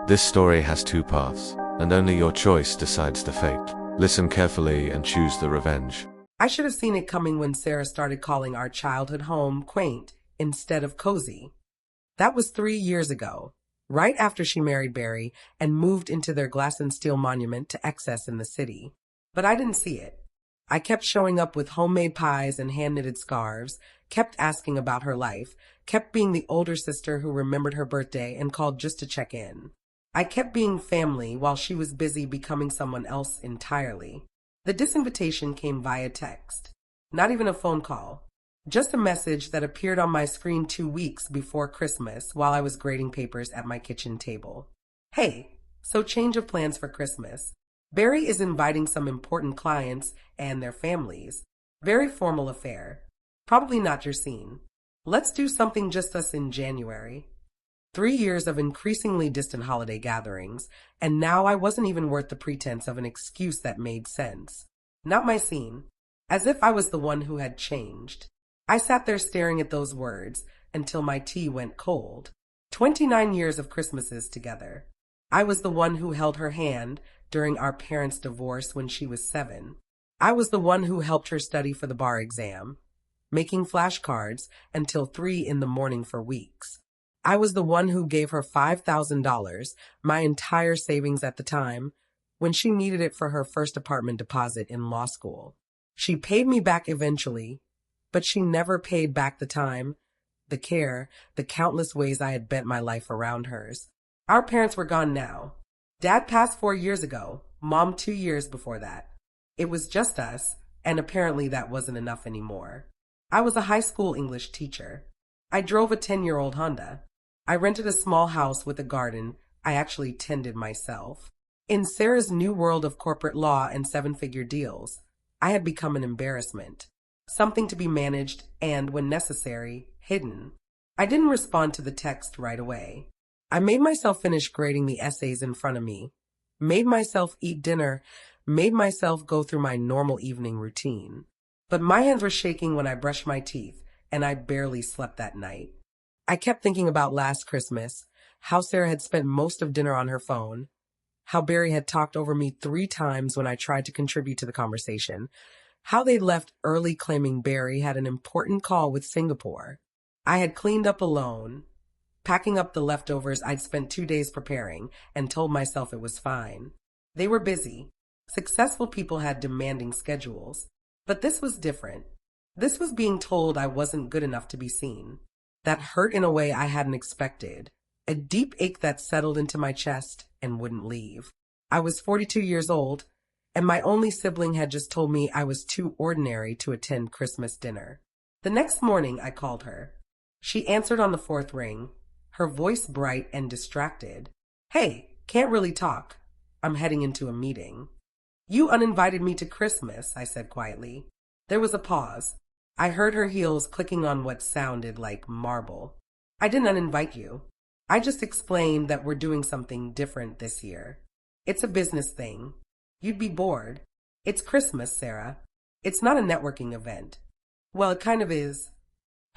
This story has two paths, and only your choice decides the fate. Listen carefully and choose the revenge. I should have seen it coming when Sarah started calling our childhood home quaint instead of cozy. That was 3 years ago, right after she married Barry and moved into their glass and steel monument to excess in the city. But I didn't see it. I kept showing up with homemade pies and hand-knitted scarves, kept asking about her life, kept being the older sister who remembered her birthday and called just to check in. I kept being family while she was busy becoming someone else entirely. The disinvitation came via text, not even a phone call. Just a message that appeared on my screen 2 weeks before Christmas while I was grading papers at my kitchen table. Hey, so change of plans for Christmas. Barry is inviting some important clients and their families. Very formal affair. Probably not your scene. Let's do something just us in January. 3 years of increasingly distant holiday gatherings, and now I wasn't even worth the pretense of an excuse that made sense. Not my scene. As if I was the one who had changed. I sat there staring at those words until my tea went cold. 29 years of Christmases together. I was the one who held her hand during our parents' divorce when she was 7. I was the one who helped her study for the bar exam, making flashcards until 3 in the morning for weeks. I was the one who gave her $5,000, my entire savings at the time, when she needed it for her first apartment deposit in law school. She paid me back eventually, but she never paid back the time, the care, the countless ways I had bent my life around hers. Our parents were gone now. Dad passed 4 years ago, Mom 2 years before that. It was just us, and apparently that wasn't enough anymore. I was a high school English teacher. I drove a 10-year-old Honda. I rented a small house with a garden I actually tended myself. In Sarah's new world of corporate law and seven-figure deals, I had become an embarrassment. Something to be managed and, when necessary, hidden. I didn't respond to the text right away. I made myself finish grading the essays in front of me, made myself eat dinner, made myself go through my normal evening routine. But my hands were shaking when I brushed my teeth, and I barely slept that night. I kept thinking about last Christmas, how Sarah had spent most of dinner on her phone, how Barry had talked over me 3 times when I tried to contribute to the conversation, how they left early claiming Barry had an important call with Singapore. I had cleaned up alone, packing up the leftovers I'd spent 2 days preparing, and told myself it was fine. They were busy. Successful people had demanding schedules. But this was different. This was being told I wasn't good enough to be seen. That hurt in a way I hadn't expected. A deep ache that settled into my chest and wouldn't leave. I was 42 years old, and my only sibling had just told me I was too ordinary to attend Christmas dinner. The next morning, I called her. She answered on the 4th ring, her voice bright and distracted. Hey, can't really talk. I'm heading into a meeting. You uninvited me to Christmas, I said quietly. There was a pause. I heard her heels clicking on what sounded like marble. I didn't uninvite you. I just explained that we're doing something different this year. It's a business thing. You'd be bored. It's Christmas, Sarah. It's not a networking event. Well, it kind of is.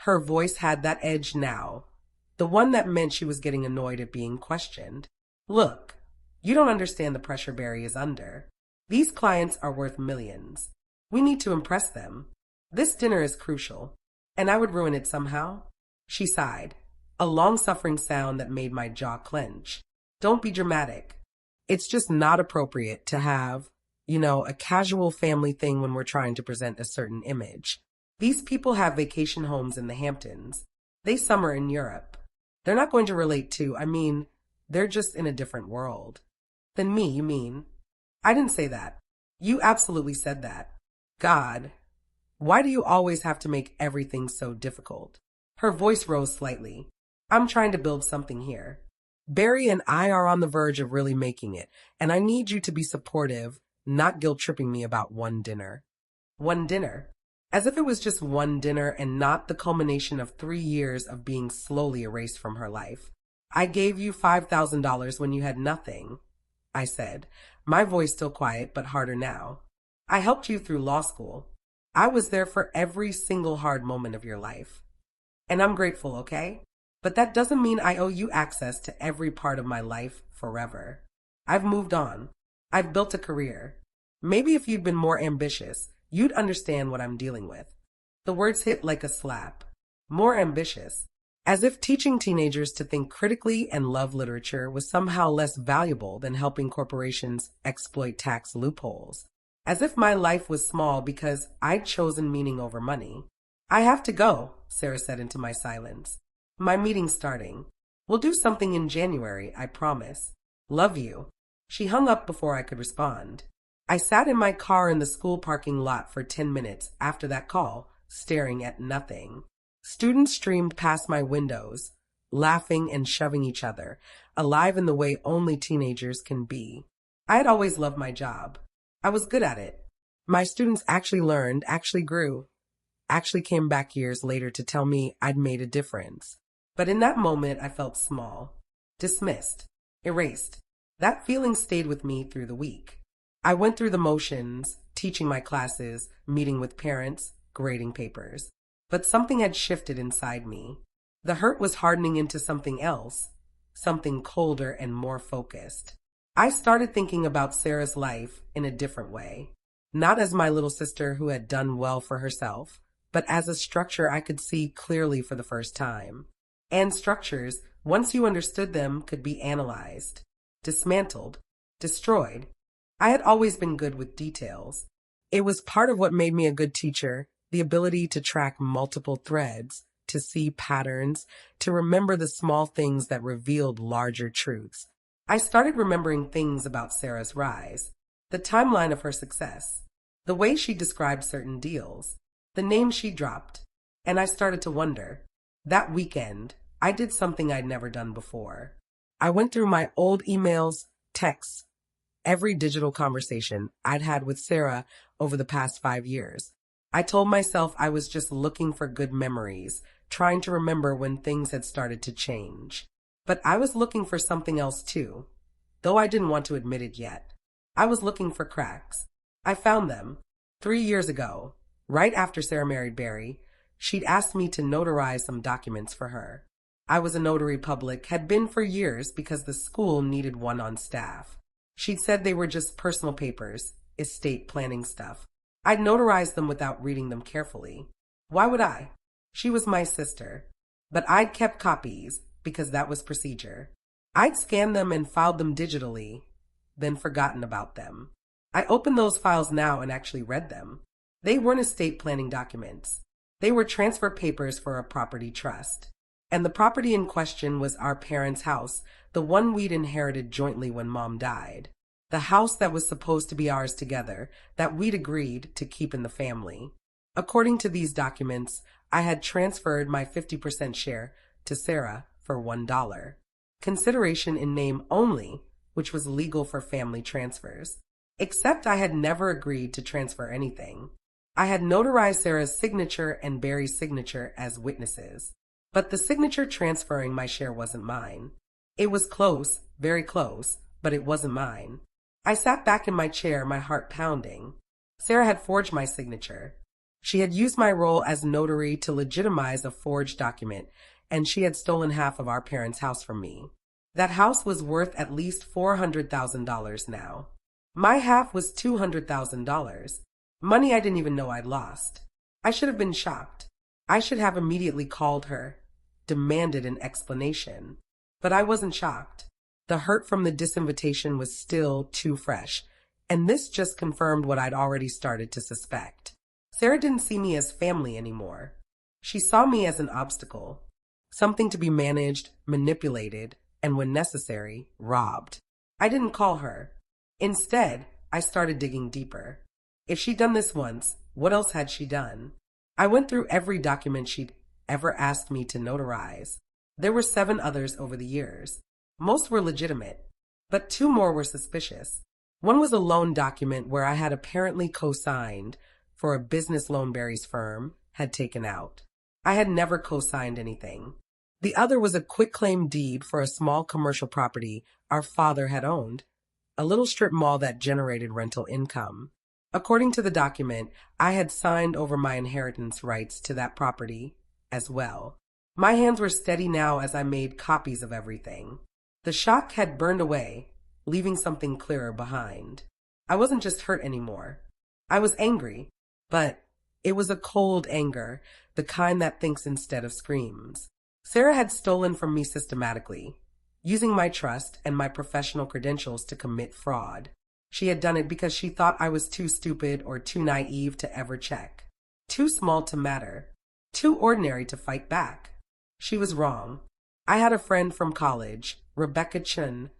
Her voice had that edge now, the one that meant she was getting annoyed at being questioned. Look, you don't understand the pressure Barry is under. These clients are worth millions. We need to impress them. This dinner is crucial, and I would ruin it somehow. She sighed, a long-suffering sound that made my jaw clench. Don't be dramatic. It's just not appropriate to have, a casual family thing when we're trying to present a certain image. These people have vacation homes in the Hamptons. They summer in Europe. They're not going to relate to, they're just in a different world. Than me, you mean? I didn't say that. You absolutely said that. God. Why do you always have to make everything so difficult? Her voice rose slightly. I'm trying to build something here. Barry and I are on the verge of really making it, and I need you to be supportive, not guilt-tripping me about one dinner. One dinner? As if it was just one dinner and not the culmination of 3 years of being slowly erased from her life. I gave you $5,000 when you had nothing, I said, my voice still quiet but harder now. I helped you through law school. I was there for every single hard moment of your life. And I'm grateful, okay? But that doesn't mean I owe you access to every part of my life forever. I've moved on. I've built a career. Maybe if you'd been more ambitious, you'd understand what I'm dealing with. The words hit like a slap. More ambitious. As if teaching teenagers to think critically and love literature was somehow less valuable than helping corporations exploit tax loopholes. As if my life was small because I'd chosen meaning over money. I have to go, Sarah said into my silence. My meeting's starting. We'll do something in January, I promise. Love you. She hung up before I could respond. I sat in my car in the school parking lot for 10 minutes after that call, staring at nothing. Students streamed past my windows, laughing and shoving each other, alive in the way only teenagers can be. I had always loved my job. I was good at it. My students actually learned, actually grew, actually came back years later to tell me I'd made a difference. But in that moment, I felt small, dismissed, erased. That feeling stayed with me through the week. I went through the motions, teaching my classes, meeting with parents, grading papers. But something had shifted inside me. The hurt was hardening into something else, something colder and more focused. I started thinking about Sarah's life in a different way. Not as my little sister who had done well for herself, but as a structure I could see clearly for the first time. And structures, once you understood them, could be analyzed, dismantled, destroyed. I had always been good with details. It was part of what made me a good teacher, the ability to track multiple threads, to see patterns, to remember the small things that revealed larger truths. I started remembering things about Sarah's rise, the timeline of her success, the way she described certain deals, the names she dropped, and I started to wonder. That weekend, I did something I'd never done before. I went through my old emails, texts, every digital conversation I'd had with Sarah over the past 5 years. I told myself I was just looking for good memories, trying to remember when things had started to change. But I was looking for something else too, though I didn't want to admit it yet. I was looking for cracks. I found them. 3 years ago, right after Sarah married Barry, she'd asked me to notarize some documents for her. I was a notary public, had been for years because the school needed one on staff. She'd said they were just personal papers, estate planning stuff. I'd notarized them without reading them carefully. Why would I? She was my sister. But I'd kept copies because that was procedure. I'd scanned them and filed them digitally, then forgotten about them. I opened those files now and actually read them. They weren't estate planning documents. They were transfer papers for a property trust. And the property in question was our parents' house, the one we'd inherited jointly when Mom died. The house that was supposed to be ours together, that we'd agreed to keep in the family. According to these documents, I had transferred my 50% share to Sarah for $1. Consideration in name only, which was legal for family transfers. Except I had never agreed to transfer anything. I had notarized Sarah's signature and Barry's signature as witnesses. But the signature transferring my share wasn't mine. It was close, very close, but it wasn't mine. I sat back in my chair, my heart pounding. Sarah had forged my signature. She had used my role as notary to legitimize a forged document, and she had stolen half of our parents' house from me. That house was worth at least $400,000 now. My half was $200,000. Money I didn't even know I'd lost. I should have been shocked. I should have immediately called her, demanded an explanation. But I wasn't shocked. The hurt from the disinvitation was still too fresh, and this just confirmed what I'd already started to suspect. Sarah didn't see me as family anymore. She saw me as an obstacle, something to be managed, manipulated, and when necessary, robbed. I didn't call her. Instead, I started digging deeper. If she'd done this once, what else had she done? I went through every document she'd ever asked me to notarize. There were 7 others over the years. Most were legitimate, but 2 more were suspicious. One was a loan document where I had apparently co-signed for a business loan Barry's firm had taken out. I had never co-signed anything. The other was a quitclaim deed for a small commercial property our father had owned, a little strip mall that generated rental income. According to the document, I had signed over my inheritance rights to that property as well. My hands were steady now as I made copies of everything. The shock had burned away, leaving something clearer behind. I wasn't just hurt anymore. I was angry, but it was a cold anger, the kind that thinks instead of screams. Sarah had stolen from me systematically, using my trust and my professional credentials to commit fraud. She had done it because she thought I was too stupid or too naive to ever check, too small to matter, too ordinary to fight back. She was wrong. I had a friend from college, Rebecca Chun,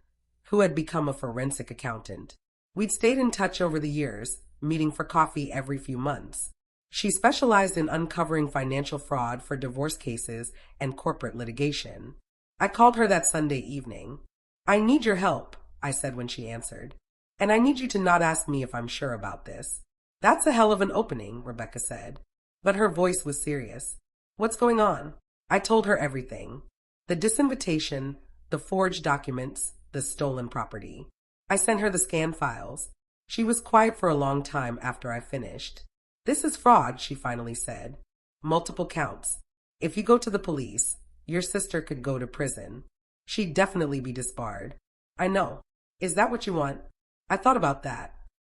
who had become a forensic accountant. We'd stayed in touch over the years, meeting for coffee every few months. She specialized in uncovering financial fraud for divorce cases and corporate litigation. I called her that Sunday evening. "I need your help," I said when she answered. "And I need you to not ask me if I'm sure about this." "That's a hell of an opening," Rebecca said. But her voice was serious. "What's going on?" I told her everything. The disinvitation, the forged documents, the stolen property. I sent her the scan files. She was quiet for a long time after I finished. "This is fraud," she finally said. "Multiple counts. If you go to the police, your sister could go to prison. She'd definitely be disbarred." "I know. Is that what you want?" I thought about that.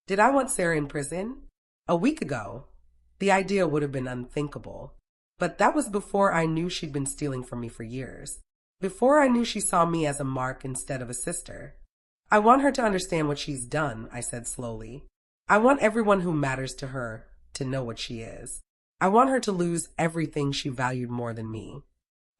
Did I want Sarah in prison? A week ago, the idea would have been unthinkable. But that was before I knew she'd been stealing from me for years. Before I knew she saw me as a mark instead of a sister. "I want her to understand what she's done," I said slowly. "I want everyone who matters to her to know what she is. I want her to lose everything she valued more than me."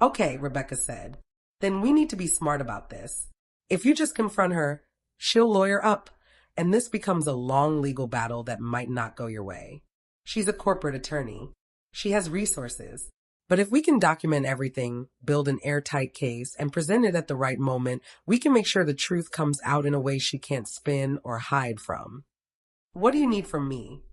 "Okay," Rebecca said. "Then we need to be smart about this. If you just confront her, she'll lawyer up, and this becomes a long legal battle that might not go your way. She's a corporate attorney. She has resources. But if we can document everything, build an airtight case, and present it at the right moment, we can make sure the truth comes out in a way she can't spin or hide from." "What do you need from me?"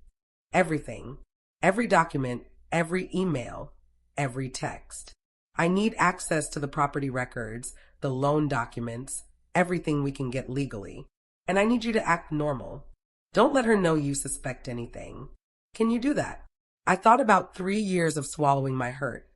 "Everything. Every document, every email, every text. I need access to the property records, the loan documents, everything we can get legally. And I need you to act normal. Don't let her know you suspect anything. Can you do that?" I thought about 3 years of swallowing my hurt,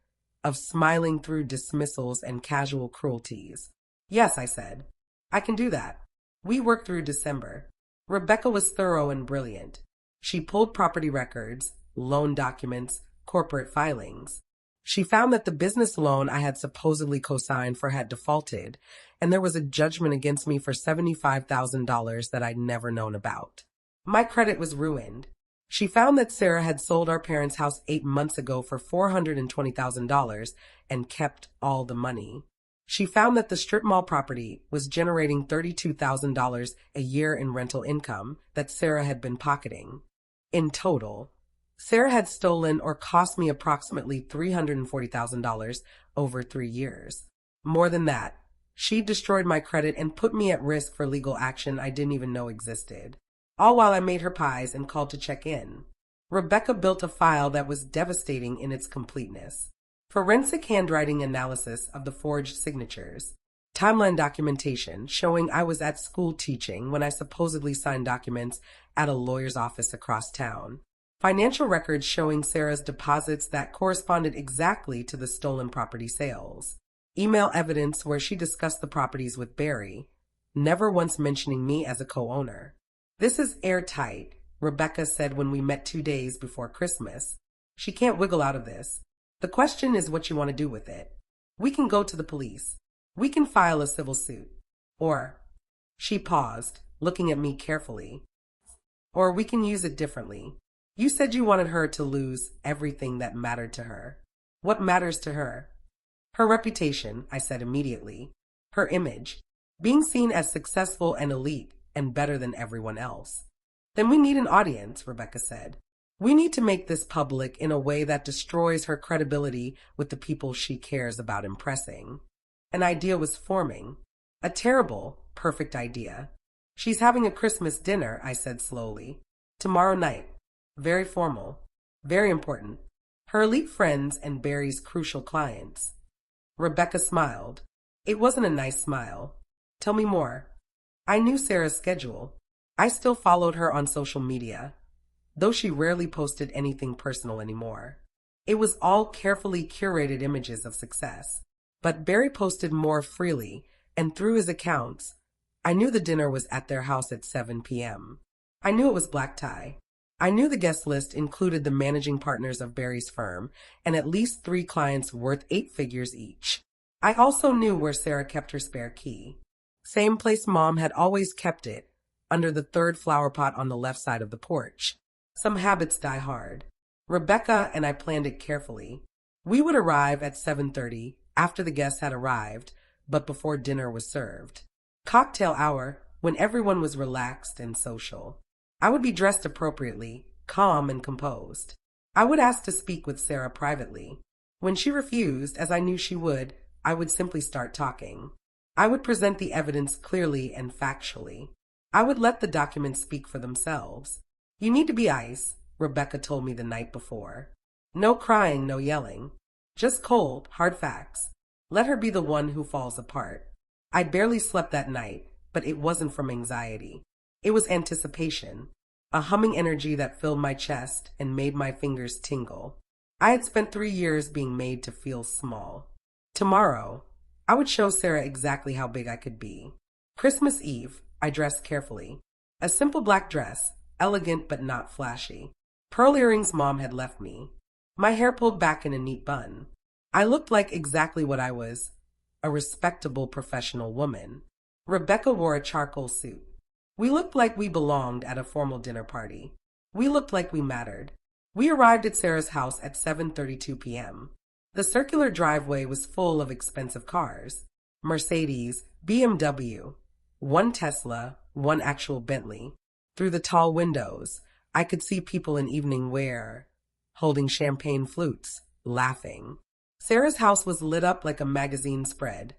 of smiling through dismissals and casual cruelties. "Yes," I said. "I can do that." We worked through December. Rebecca was thorough and brilliant. She pulled property records, loan documents, corporate filings. She found that the business loan I had supposedly co-signed for had defaulted, and there was a judgment against me for $75,000 that I'd never known about. My credit was ruined. She found that Sarah had sold our parents' house 8 months ago for $420,000 and kept all the money. She found that the strip mall property was generating $32,000 a year in rental income that Sarah had been pocketing. In total, Sarah had stolen or cost me approximately $340,000 over 3 years. More than that, she destroyed my credit and put me at risk for legal action I didn't even know existed. All while I made her pies and called to check in. Rebecca built a file that was devastating in its completeness. Forensic handwriting analysis of the forged signatures. Timeline documentation showing I was at school teaching when I supposedly signed documents at a lawyer's office across town. Financial records showing Sarah's deposits that corresponded exactly to the stolen property sales. Email evidence where she discussed the properties with Barry, never once mentioning me as a co-owner. "This is airtight," Rebecca said when we met 2 days before Christmas. "She can't wiggle out of this. The question is what you want to do with it. We can go to the police. We can file a civil suit. Or," she paused, looking at me carefully, "or we can use it differently. You said you wanted her to lose everything that mattered to her. What matters to her?" "Her reputation," I said immediately. "Her image. Being seen as successful and elite and better than everyone else." "Then we need an audience," Rebecca said. "We need to make this public in a way that destroys her credibility with the people she cares about impressing." An idea was forming. A terrible, perfect idea. "She's having a Christmas dinner," I said slowly. "Tomorrow night. Very formal. Very important. Her elite friends and Barry's crucial clients." Rebecca smiled. It wasn't a nice smile. "Tell me more." I knew Sarah's schedule. I still followed her on social media, though she rarely posted anything personal anymore. It was all carefully curated images of success. But Barry posted more freely, and through his accounts, I knew the dinner was at their house at 7 p.m. I knew it was black tie. I knew the guest list included the managing partners of Barry's firm and at least 3 clients worth 8 figures each. I also knew where Sarah kept her spare key. Same place Mom had always kept it, under the 3rd flower pot on the left side of the porch. Some habits die hard. Rebecca and I planned it carefully. We would arrive at 7:30 after the guests had arrived, but before dinner was served. Cocktail hour, when everyone was relaxed and social. I would be dressed appropriately, calm and composed. I would ask to speak with Sarah privately. When she refused, as I knew she would, I would simply start talking. I would present the evidence clearly and factually. I would let the documents speak for themselves. You need to be ice, Rebecca told me the night before. No crying, no yelling. Just cold, hard facts. Let her be the one who falls apart. I barely slept that night, but it wasn't from anxiety. It was anticipation, a humming energy that filled my chest and made my fingers tingle. I had spent 3 years being made to feel small. Tomorrow, I would show Sarah exactly how big I could be. Christmas Eve, I dressed carefully. A simple black dress, elegant but not flashy. Pearl earrings Mom had left me. My hair pulled back in a neat bun. I looked like exactly what I was, a respectable professional woman. Rebecca wore a charcoal suit. We looked like we belonged at a formal dinner party. We looked like we mattered. We arrived at Sarah's house at 7:32 p.m. The circular driveway was full of expensive cars. Mercedes, BMW, 1 Tesla, 1 actual Bentley. Through the tall windows, I could see people in evening wear, holding champagne flutes, laughing. Sarah's house was lit up like a magazine spread,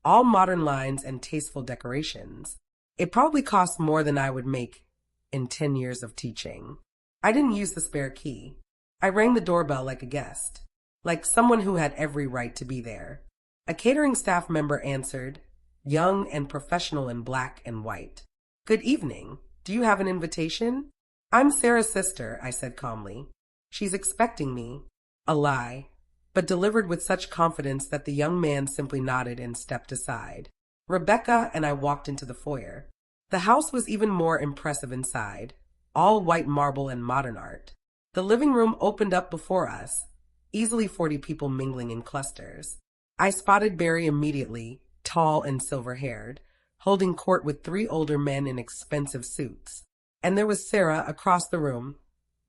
all modern lines and tasteful decorations. It probably cost more than I would make in 10 years of teaching. I didn't use the spare key. I rang the doorbell like a guest, like someone who had every right to be there. A catering staff member answered, young and professional in black and white. Good evening. Do you have an invitation? I'm Sarah's sister, I said calmly. She's expecting me. A lie, but delivered with such confidence that the young man simply nodded and stepped aside. Rebecca and I walked into the foyer. The house was even more impressive inside, all white marble and modern art. The living room opened up before us, easily 40 people mingling in clusters. I spotted Barry immediately, tall and silver-haired, holding court with 3 older men in expensive suits. And there was Sarah across the room,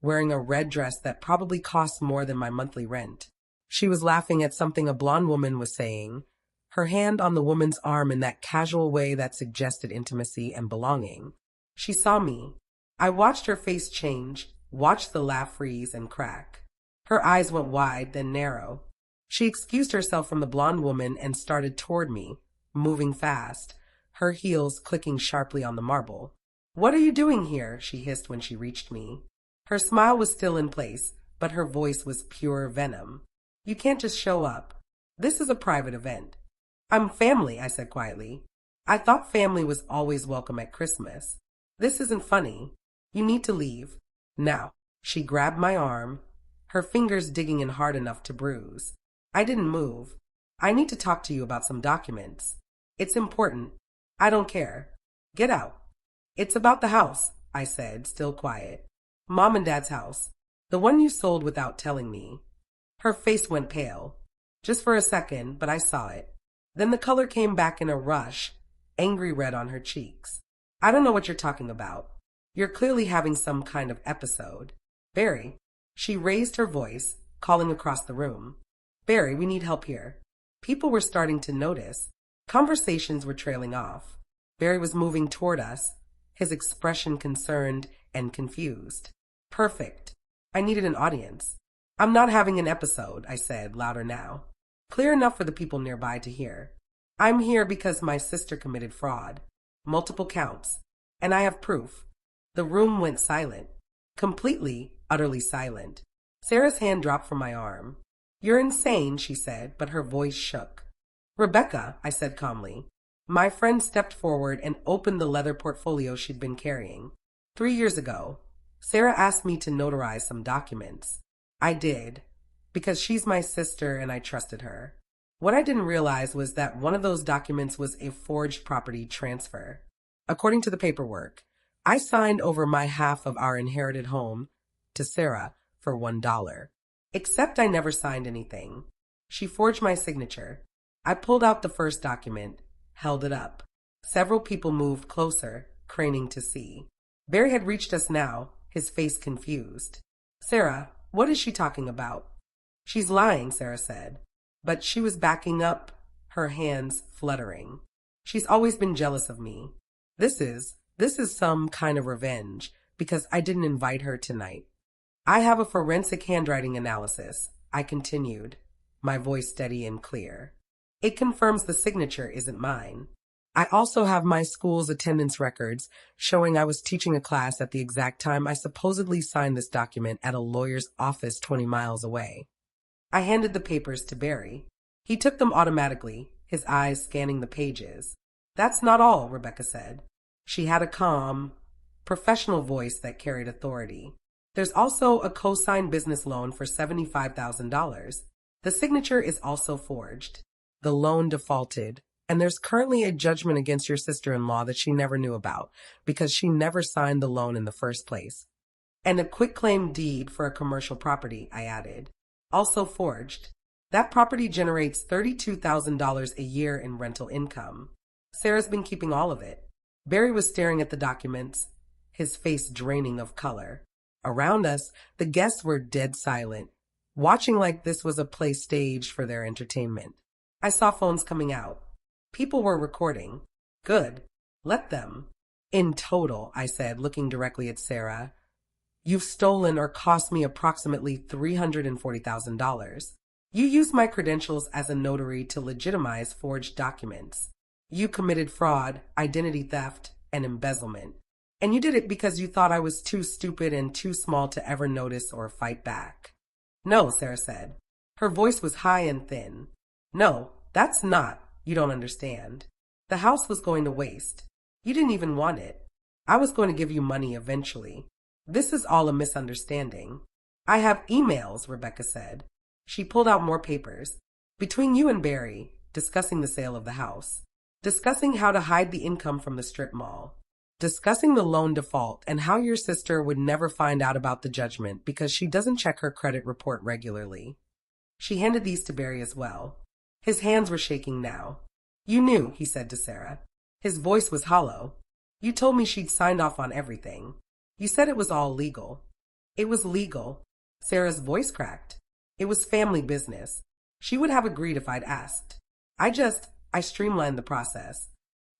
wearing a red dress that probably cost more than my monthly rent. She was laughing at something a blonde woman was saying, her hand on the woman's arm in that casual way that suggested intimacy and belonging. She saw me. I watched her face change, watched the laugh freeze and crack. Her eyes went wide, then narrow. She excused herself from the blonde woman and started toward me, moving fast, her heels clicking sharply on the marble. What are you doing here? She hissed when she reached me. Her smile was still in place, but her voice was pure venom. You can't just show up. This is a private event. I'm family, I said quietly. I thought family was always welcome at Christmas. This isn't funny. You need to leave. Now. She grabbed my arm, her fingers digging in hard enough to bruise. I didn't move. I need to talk to you about some documents. It's important. I don't care. Get out. It's about the house, I said, still quiet. Mom and Dad's house. The one you sold without telling me. Her face went pale. Just for a second, but I saw it. Then the color came back in a rush, angry red on her cheeks. I don't know what you're talking about. You're clearly having some kind of episode. Barry. She raised her voice, calling across the room. Barry, we need help here. People were starting to notice. Conversations were trailing off. Barry was moving toward us, his expression concerned and confused. Perfect. I needed an audience. I'm not having an episode, I said, louder now. Clear enough for the people nearby to hear. I'm here because my sister committed fraud. Multiple counts. And I have proof. The room went silent. Completely, utterly silent. Sarah's hand dropped from my arm. You're insane, she said, but her voice shook. Rebecca, I said calmly. My friend stepped forward and opened the leather portfolio she'd been carrying. 3 years ago, Sarah asked me to notarize some documents. I did. Because she's my sister and I trusted her. What I didn't realize was that one of those documents was a forged property transfer. According to the paperwork, I signed over my half of our inherited home to Sarah for $1. Except I never signed anything. She forged my signature. I pulled out the first document, held it up. Several people moved closer, craning to see. Barry had reached us now, his face confused. Sarah, what is she talking about? She's lying, Sarah said. But she was backing up, her hands fluttering. She's always been jealous of me. This is some kind of revenge, because I didn't invite her tonight. I have a forensic handwriting analysis, I continued, my voice steady and clear. It confirms the signature isn't mine. I also have my school's attendance records showing I was teaching a class at the exact time I supposedly signed this document at a lawyer's office 20 miles away. I handed the papers to Barry. He took them automatically, his eyes scanning the pages. That's not all, Rebecca said. She had a calm, professional voice that carried authority. There's also a co-signed business loan for $75,000. The signature is also forged. The loan defaulted, and there's currently a judgment against your sister-in-law that she never knew about because she never signed the loan in the first place. And a quitclaim deed for a commercial property, I added. Also forged. That property generates $32,000 a year in rental income. Sarah's been keeping all of it. Barry was staring at the documents, his face draining of color. Around us, the guests were dead silent, watching like this was a play staged for their entertainment. I saw phones coming out. People were recording. Good. Let them. In total, I said, looking directly at Sarah, you've stolen or cost me approximately $340,000. You used my credentials as a notary to legitimize forged documents. You committed fraud, identity theft, and embezzlement. And you did it because you thought I was too stupid and too small to ever notice or fight back. No, Sarah said. Her voice was high and thin. No, that's not. You don't understand. The house was going to waste. You didn't even want it. I was going to give you money eventually. This is all a misunderstanding. I have emails, Rebecca said. She pulled out more papers. Between you and Barry, discussing the sale of the house. Discussing how to hide the income from the strip mall. Discussing the loan default and how your sister would never find out about the judgment because she doesn't check her credit report regularly. She handed these to Barry as well. His hands were shaking now. You knew, he said to Sarah. His voice was hollow. You told me she'd signed off on everything. You said it was all legal. It was legal. Sarah's voice cracked. It was family business. She would have agreed if I'd asked. I streamlined the process.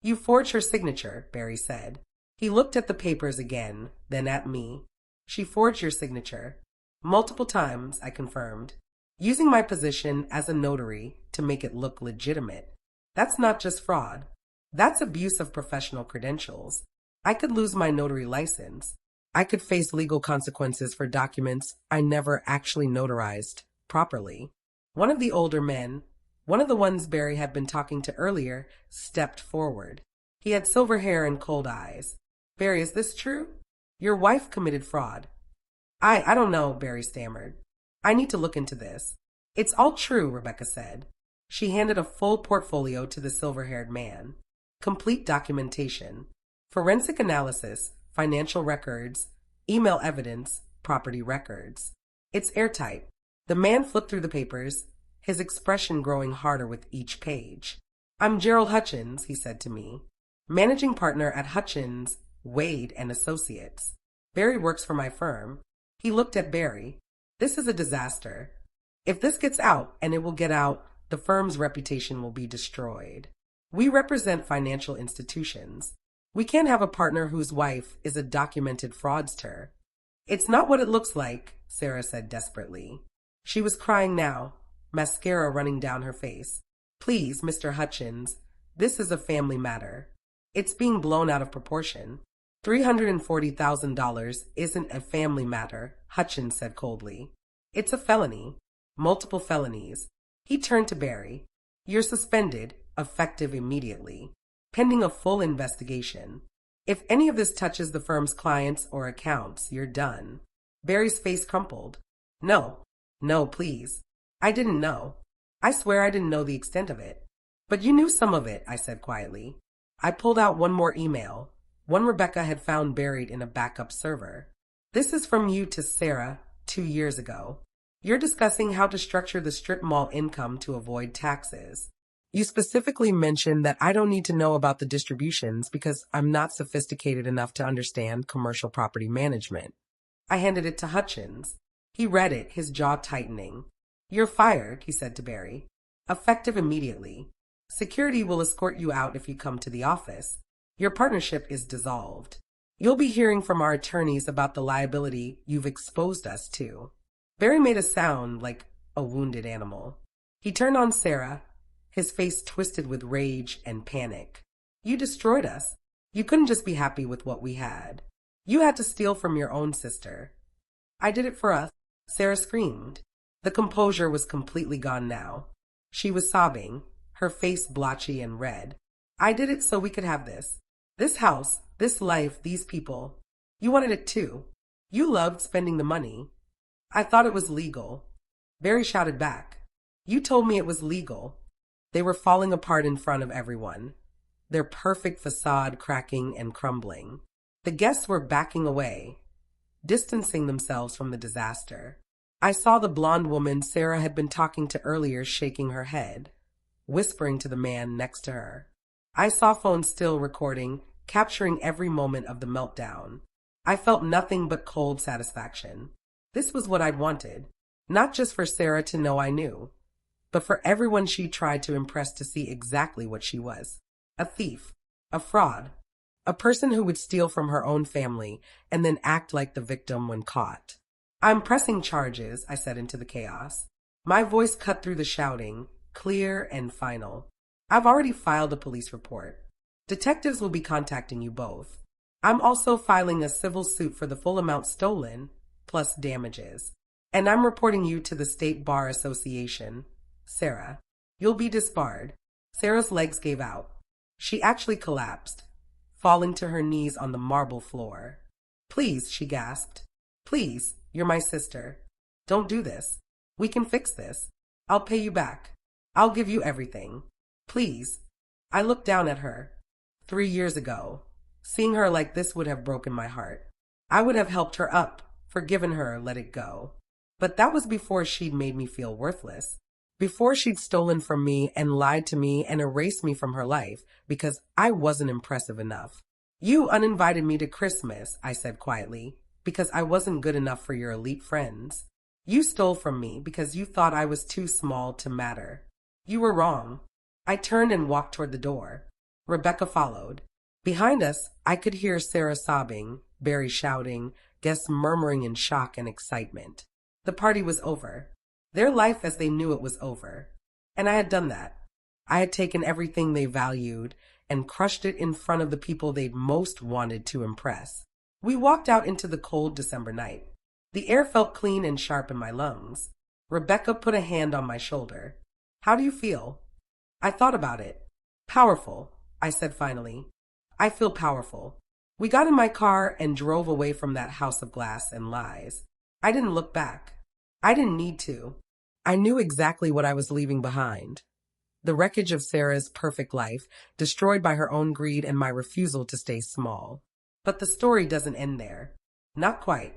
You forged her signature, Barry said. He looked at the papers again, then at me. She forged your signature. Multiple times, I confirmed. Using my position as a notary to make it look legitimate. That's not just fraud. That's abuse of professional credentials. I could lose my notary license. I could face legal consequences for documents I never actually notarized properly. One of the older men, one of the ones Barry had been talking to earlier, stepped forward. He had silver hair and cold eyes. Barry, is this true? Your wife committed fraud. I don't know, Barry stammered. I need to look into this. It's all true, Rebecca said. She handed a full portfolio to the silver-haired man. Complete documentation. Forensic analysis, financial records, email evidence, property records. It's airtight. The man flipped through the papers, his expression growing harder with each page. I'm Gerald Hutchins, he said to me. Managing partner at Hutchins, Wade and Associates. Barry works for my firm. He looked at Barry. This is a disaster. If this gets out, and it will get out, the firm's reputation will be destroyed. We represent financial institutions. We can't have a partner whose wife is a documented fraudster. It's not what it looks like, Sarah said desperately. She was crying now, mascara running down her face. Please, Mr. Hutchins, this is a family matter. It's being blown out of proportion. $340,000 isn't a family matter, Hutchins said coldly. It's a felony. Multiple felonies. He turned to Barry. You're suspended, effective immediately, pending a full investigation. If any of this touches the firm's clients or accounts, you're done. Barry's face crumpled. No, No, please. I didn't know. I swear I didn't know the extent of it. But you knew some of it, I said quietly. I pulled out one more email, one Rebecca had found buried in a backup server. This is from you to Sarah 2 years ago. You're discussing how to structure the strip mall income to avoid taxes. You specifically mentioned that I don't need to know about the distributions because I'm not sophisticated enough to understand commercial property management. I handed it to Hutchins. He read it, his jaw tightening. You're fired, he said to Barry. Effective immediately. Security will escort you out if you come to the office. Your partnership is dissolved. You'll be hearing from our attorneys about the liability you've exposed us to. Barry made a sound like a wounded animal. He turned on Sarah, his face twisted with rage and panic. You destroyed us. You couldn't just be happy with what we had. You had to steal from your own sister. I did it for us, Sarah screamed. The composure was completely gone now. She was sobbing, her face blotchy and red. I did it so we could have this. This house, this life, these people. You wanted it too. You loved spending the money. I thought it was legal. Barry shouted back. You told me it was legal. They were falling apart in front of everyone, their perfect facade cracking and crumbling. The guests were backing away, distancing themselves from the disaster. I saw the blonde woman Sarah had been talking to earlier shaking her head, whispering to the man next to her. I saw phones still recording, capturing every moment of the meltdown. I felt nothing but cold satisfaction. This was what I'd wanted, not just for Sarah to know I knew, but for everyone she tried to impress to see exactly what she was. A thief, a fraud, a person who would steal from her own family and then act like the victim when caught. I'm pressing charges, I said into the chaos. My voice cut through the shouting, clear and final. I've already filed a police report. Detectives will be contacting you both. I'm also filing a civil suit for the full amount stolen, plus damages. And I'm reporting you to the State Bar Association. Sarah, you'll be disbarred. Sarah's legs gave out. She actually collapsed, falling to her knees on the marble floor. Please, she gasped. Please, you're my sister. Don't do this. We can fix this. I'll pay you back. I'll give you everything. Please. I looked down at her. 3 years ago. Seeing her like this would have broken my heart. I would have helped her up, forgiven her, let it go. But that was before she'd made me feel worthless. Before she'd stolen from me and lied to me and erased me from her life because I wasn't impressive enough. You uninvited me to Christmas, I said quietly, because I wasn't good enough for your elite friends. You stole from me because you thought I was too small to matter. You were wrong. I turned and walked toward the door. Rebecca followed. Behind us, I could hear Sarah sobbing, Barry shouting, guests murmuring in shock and excitement. The party was over. Their life as they knew it was over. And I had done that. I had taken everything they valued and crushed it in front of the people they'd most wanted to impress. We walked out into the cold December night. The air felt clean and sharp in my lungs. Rebecca put a hand on my shoulder. How do you feel? I thought about it. Powerful, I said finally. I feel powerful. We got in my car and drove away from that house of glass and lies. I didn't look back. I didn't need to. I knew exactly what I was leaving behind. The wreckage of Sarah's perfect life, destroyed by her own greed and my refusal to stay small. But the story doesn't end there. Not quite.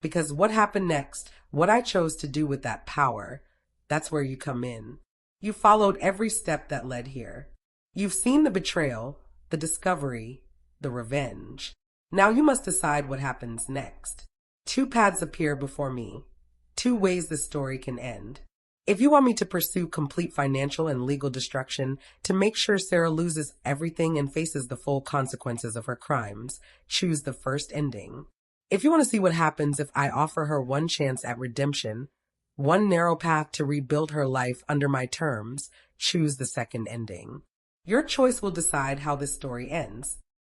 Because what happened next, what I chose to do with that power, that's where you come in. You followed every step that led here. You've seen the betrayal, the discovery, the revenge. Now you must decide what happens next. 2 paths appear before me. 2 ways the story can end. If you want me to pursue complete financial and legal destruction to make sure Sarah loses everything and faces the full consequences of her crimes, choose the first ending. If you want to see what happens if I offer her one chance at redemption, one narrow path to rebuild her life under my terms, choose the second ending. Your choice will decide how this story ends.